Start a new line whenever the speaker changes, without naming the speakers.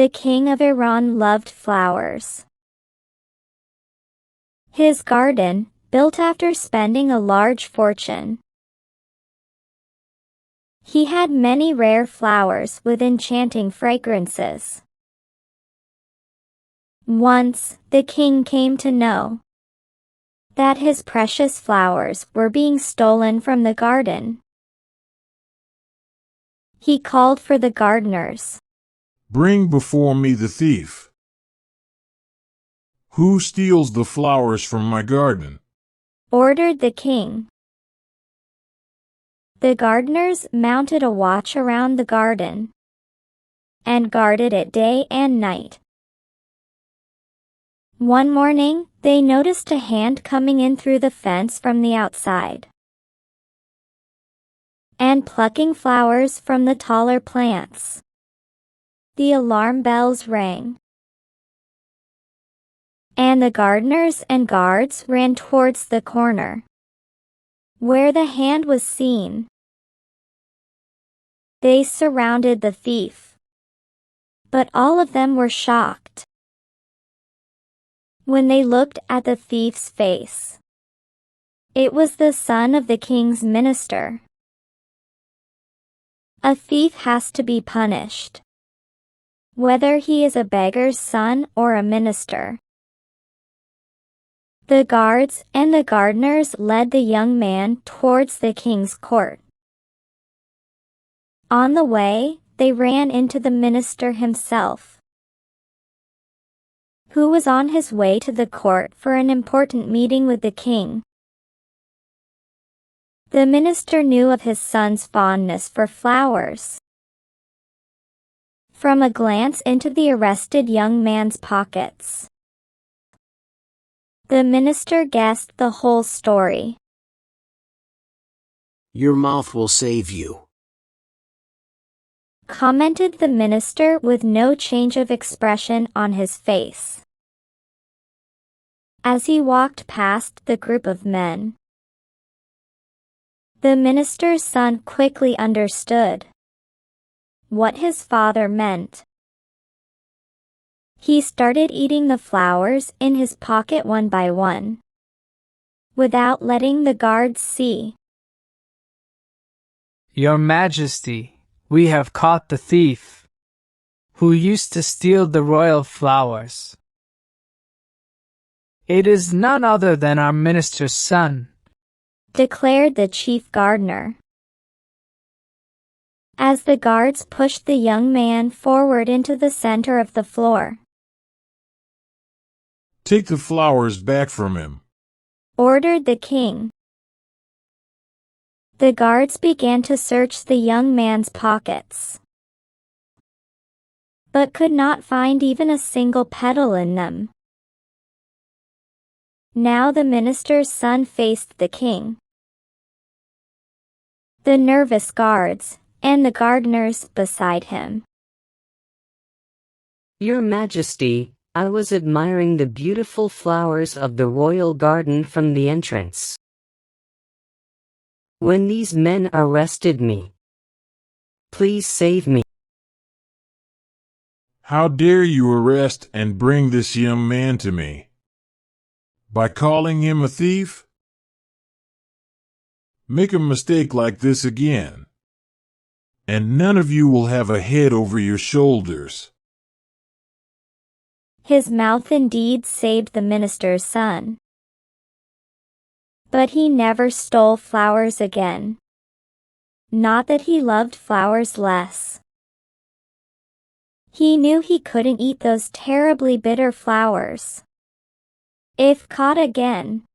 the king of Iran loved flowers. His garden, built after spending a large fortune. He had many rare flowers with enchanting fragrances. Once, the king came to know that his precious flowers were being stolen from the garden. He called for the gardeners.
"Bring before me the thief. Who steals the flowers from my garden?"
ordered the king. The gardeners mounted a watch around the garden and guarded it day and night. One morning, they noticed a hand coming in through the fence from the outside and plucking flowers from the taller plants. The alarm bells rang, and the gardeners and guards ran towards the corner where the hand was seen. They surrounded the thief, but all of them were shocked when they looked at the thief's face. It was the son of the king's minister. A thief has to be punished, whether he is a beggar's son or a minister. The guards and the gardeners led the young man towards the king's court. On the way, they ran into the minister himself, who was on his way to the court for an important meeting with the king. The minister knew of his son's fondness for flowers. From a glance into the arrested young man's pockets, the minister guessed the whole story.
"Your mouth will save you,"
commented the minister with no change of expression on his face as he walked past the group of men. The minister's son quickly understood what his father meant. He started eating the flowers in his pocket one by one, without letting the guards see.
"Your Majesty, we have caught the thief, who used to steal the royal flowers. It is none other than our minister's son,"
declared the chief gardener, as the guards pushed the young man forward into the center of the floor.
"Take the flowers back from him,"
ordered the king. The guards began to search the young man's pockets, but could not find even a single petal in them. Now the minister's son faced the king. The nervous guards and the gardeners beside him.
"Your Majesty, I was admiring the beautiful flowers of the royal garden from the entrance when these men arrested me. Please save me."
"How dare you arrest and bring this young man to me? By calling him a thief? Make a mistake like this again, and none of you will have a head over your shoulders."
His mouth indeed saved the minister's son, but he never stole flowers again. Not that he loved flowers less. He knew he couldn't eat those terribly bitter flowers. If caught again,